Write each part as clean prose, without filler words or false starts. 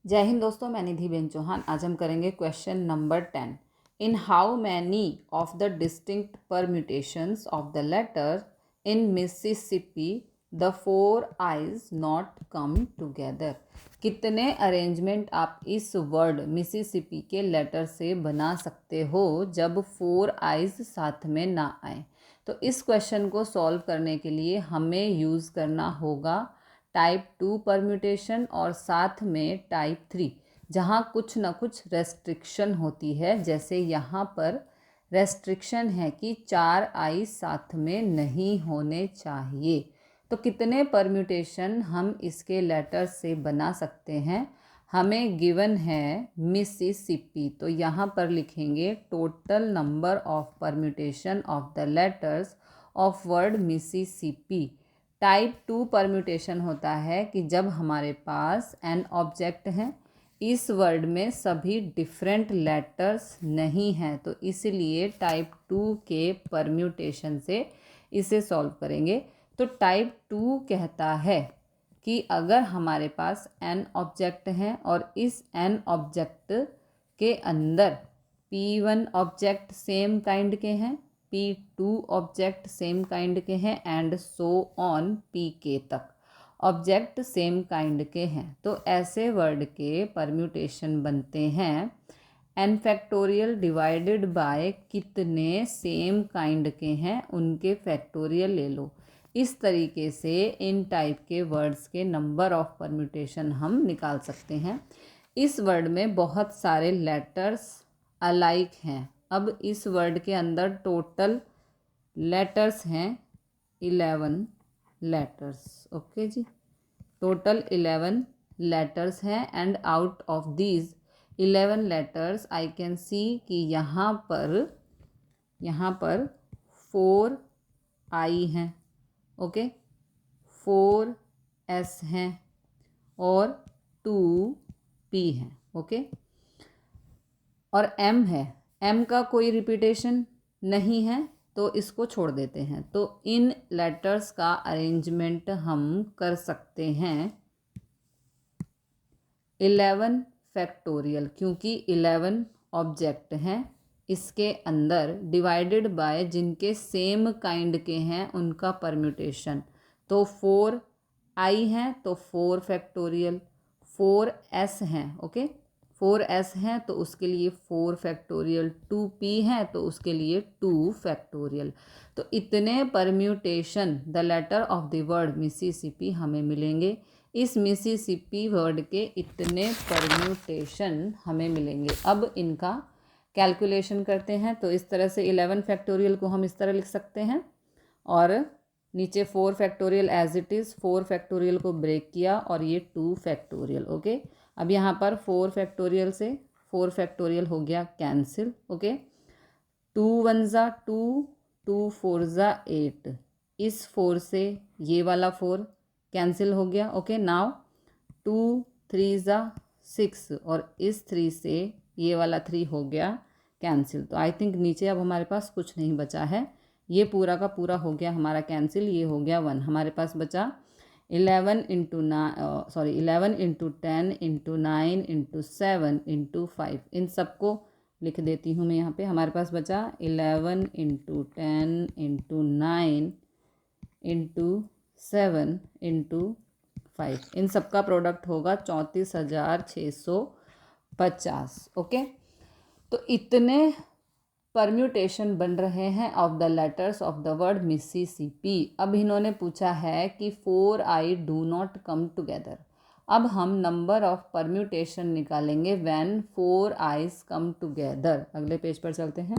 जय हिंद दोस्तों, मैं निधि बेन चौहान। आज हम करेंगे question number 10। In how many of the distinct permutations of the letter in Mississippi the four I's not come together. कितने अरेंजमेंट आप इस वर्ड मिसिसिपी के लेटर से बना सकते हो जब फोर आइज साथ में ना आए। तो इस क्वेश्चन को सॉल्व करने के लिए हमें यूज़ करना होगा टाइप 2 परम्यूटेशन और साथ में टाइप 3, जहाँ कुछ ना कुछ रेस्ट्रिक्शन होती है। जैसे यहाँ पर रेस्ट्रिक्शन है कि 4 आई साथ में नहीं होने चाहिए। तो कितने परम्यूटेशन हम इसके लेटर से बना सकते हैं। हमें गिवन है मिसिसिपी, तो यहाँ पर लिखेंगे total number of permutation of the letters of word Mississippi. Type 2 permutation होता है कि जब हमारे पास एन ऑब्जेक्ट हैं, इस वर्ड में सभी डिफरेंट लेटर्स नहीं हैं, तो इसलिए टाइप 2 के परम्यूटेशन से इसे सॉल्व करेंगे। तो टाइप 2 कहता है कि अगर हमारे पास एन ऑब्जेक्ट हैं और इस एन ऑब्जेक्ट के अंदर P1 ऑब्जेक्ट सेम काइंड के हैं, P2 ऑब्जेक्ट सेम काइंड के हैं एंड सो ऑन Pk तक ऑब्जेक्ट सेम काइंड के हैं, तो ऐसे वर्ड के परम्यूटेशन बनते हैं एन फैक्टोरियल डिवाइडेड बाय कितने सेम काइंड के हैं उनके फैक्टोरियल ले लो। इस तरीके से इन टाइप के वर्ड्स के नंबर ऑफ परम्यूटेशन हम निकाल सकते हैं। इस वर्ड में बहुत सारे लेटर्स अलाइक हैं। अब इस वर्ड के अंदर टोटल लेटर्स हैं 11 लेटर्स। ओके जी, टोटल 11 लेटर्स हैं and out of these 11 letters I can see कि यहाँ पर 4 आई हैं, ओके, 4 एस हैं और 2 पी हैं, ओके, और एम है। एम का कोई रिपीटेशन नहीं है तो इसको छोड़ देते हैं। तो इन लेटर्स का अरेंजमेंट हम कर सकते हैं 11 फैक्टोरियल, क्योंकि 11 ऑब्जेक्ट हैं इसके अंदर, डिवाइडेड बाय जिनके सेम काइंड के हैं उनका परम्यूटेशन। तो 4 आई हैं तो 4 फैक्टोरियल, 4 एस हैं, ओके, 4 एस हैं तो उसके लिए 4 फैक्टोरियल, 2 पी हैं तो उसके लिए 2 फैक्टोरियल। तो इतने permutation the letter of the word Mississippi हमें मिलेंगे। इस मिसिसिपी वर्ड के इतने परम्यूटेशन हमें मिलेंगे। अब इनका कैलकुलेशन करते हैं। तो इस तरह से 11 फैक्टोरियल को हम इस तरह लिख सकते हैं और नीचे 4 factorial as it is, 4 factorial को ब्रेक किया और ये 2 फैक्टोरियल, ओके। अब यहाँ पर 4 फैक्टोरियल से 4 फैक्टोरियल हो गया कैंसिल, ओके। 2 वन ज़ा 2, 2 फोर ज़ा 8, इस 4 से ये वाला 4 कैंसिल हो गया, ओके। नाउ 2 3 ज़ा 6 और इस 3 से ये वाला 3 हो गया कैंसिल। तो आई थिंक नीचे अब हमारे पास कुछ नहीं बचा है, ये पूरा का पूरा हो गया हमारा कैंसिल, ये हो गया 1। हमारे पास बचा 11 into 11 into 10 into 9 into 7 into 5। इन सबको लिख देती हूँ मैं यहाँ पे। हमारे पास बचा 11 इंटू 10 इंटू 9 इंटू 7 इंटू 5। इन सबका प्रोडक्ट होगा 34,650, ओके। तो इतने परम्यूटेशन बन रहे हैं of the letters of the word Mississippi. अब इन्होंने पूछा है कि 4 I do not come together. अब हम नंबर ऑफ परम्यूटेशन निकालेंगे व्हेन 4 आइज कम टुगेदर। अगले पेज पर चलते हैं।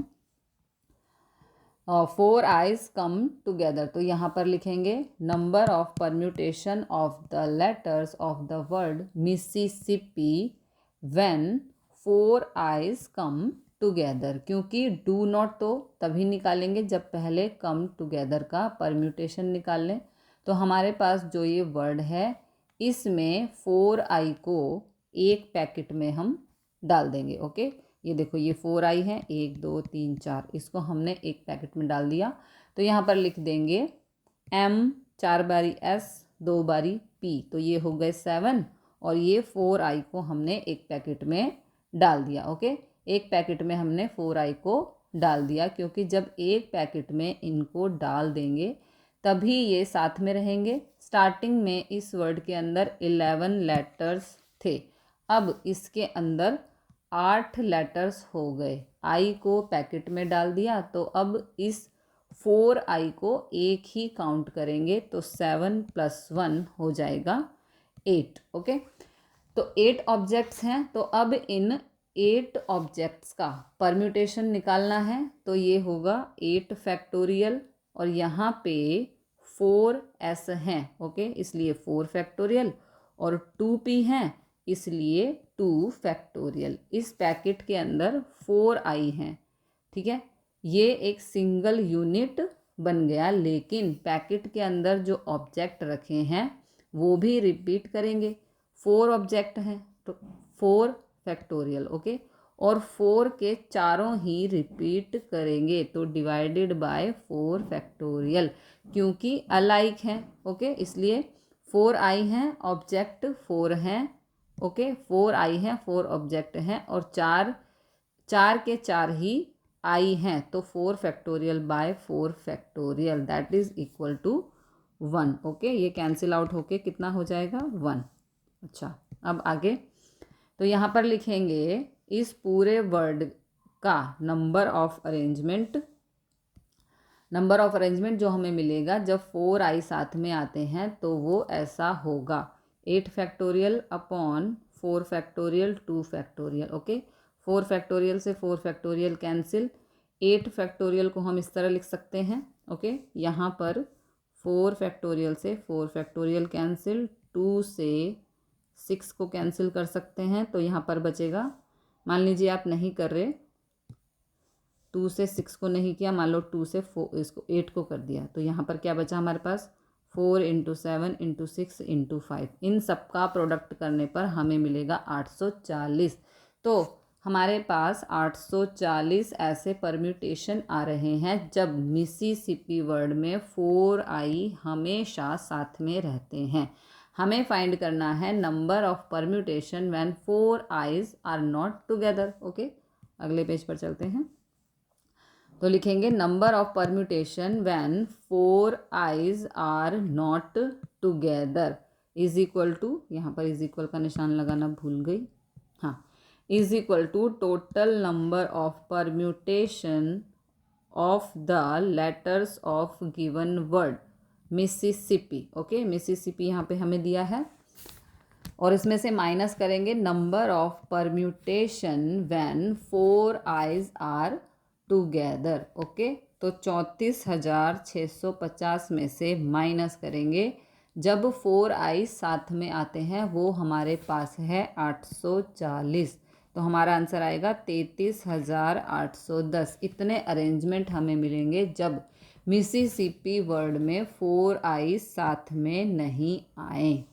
4 आइज कम टुगेदर, तो यहाँ पर लिखेंगे number of permutation of the letters of the word Mississippi when 4 eyes come together. क्योंकि डू नॉट तो तभी निकालेंगे जब पहले कम टुगेदर का परम्यूटेशन निकाल लें। तो हमारे पास जो ये वर्ड है इसमें 4 आई को एक पैकेट में हम डाल देंगे, ओके। ये देखो ये 4 आई है, 1 2 3 4, इसको हमने एक पैकेट में डाल दिया। तो यहाँ पर लिख देंगे M 4 बारी S 2 बारी P, तो ये हो गए 7 और ये 4i को हमने एक पैकेट में डाल दिया। ओके, एक पैकेट में हमने 4i को डाल दिया, क्योंकि जब एक पैकेट में इनको डाल देंगे तभी ये साथ में रहेंगे। स्टार्टिंग में इस वर्ड के अंदर 11 लेटर्स थे, अब इसके अंदर 8 लेटर्स हो गए। आई को पैकेट में डाल दिया तो अब इस 4i को एक ही काउंट करेंगे, तो 7 + 1 हो जाएगा 8। ओके, तो 8 ऑब्जेक्ट्स हैं, तो अब इन 8 ऑब्जेक्ट्स का परम्यूटेशन निकालना है। तो ये होगा 8 फैक्टोरियल और यहाँ पे 4s हैं। ओके, इसलिए 4 फैक्टोरियल और 2p हैं, इसलिए 2 फैक्टोरियल। इस पैकेट के अंदर 4i हैं। ठीक है, ये एक सिंगल यूनिट बन गया, लेकिन पैकेट के अंदर जो ऑब्जेक्ट रखे हैं वो भी रिपीट करेंगे। 4 ऑब्जेक्ट हैं तो 4 फैक्टोरियल। ओके, और 4 के चारों ही रिपीट करेंगे, तो डिवाइडेड बाय 4 फैक्टोरियल, क्योंकि अलाइक हैं। ओके, इसलिए 4i हैं, ऑब्जेक्ट 4 हैं। ओके, 4i हैं, 4 ऑब्जेक्ट हैं और 4 के 4 ही i हैं, तो 4 factorial by 4 factorial that is equal to 1। Okay, ये कैंसिल आउट होके कितना हो जाएगा 1। अच्छा, अब आगे तो यहाँ पर लिखेंगे इस पूरे वर्ड का number of arrangement. Number of arrangement जो हमें मिलेगा जब 4i साथ में आते हैं तो वो ऐसा होगा 8 factorial upon 4 factorial 2 factorial. Okay, 4 factorial से 4 फैक्टोरियल कैंसिल, 8 फैक्टोरियल को हम इस तरह लिख सकते हैं। ओके, यहाँ पर 4 फैक्टोरियल से 4 फैक्टोरियल कैंसिल, 2 से 6 को कैंसिल कर सकते हैं, तो यहाँ पर बचेगा, मान लीजिए आप नहीं कर रहे, 2 से 6 को नहीं किया, मान लो 2 से 4 इसको 8 को कर दिया, तो यहाँ पर क्या बचा हमारे पास 4 × 7 × 6 × 5। इन सब का प्रोडक्ट करने पर हमें मिलेगा 840। तो हमारे पास 840 ऐसे परम्यूटेशन आ रहे हैं जब मिसिसिपी वर्ड में 4i हमेशा साथ में रहते हैं। हमें फाइंड करना है number of permutation when 4i's are not together. Okay, अगले पेज पर चलते हैं। तो लिखेंगे number of permutation when 4i's are not together is equal to, यहाँ पर इज इक्वल का निशान लगाना भूल गई, हाँ, is equal to total number of permutation of the letters of given word Mississippi. Okay, Mississippi यहाँ पे हमें दिया है और इसमें से माइनस करेंगे number of permutation when 4i's are together. Okay, तो 34,650 में से माइनस करेंगे जब 4i साथ में आते हैं, वो हमारे पास है 840, तो हमारा आंसर आएगा 33,810। इतने अरेंजमेंट हमें मिलेंगे जब मिसिसिपी वर्ड में 4i साथ में नहीं आए।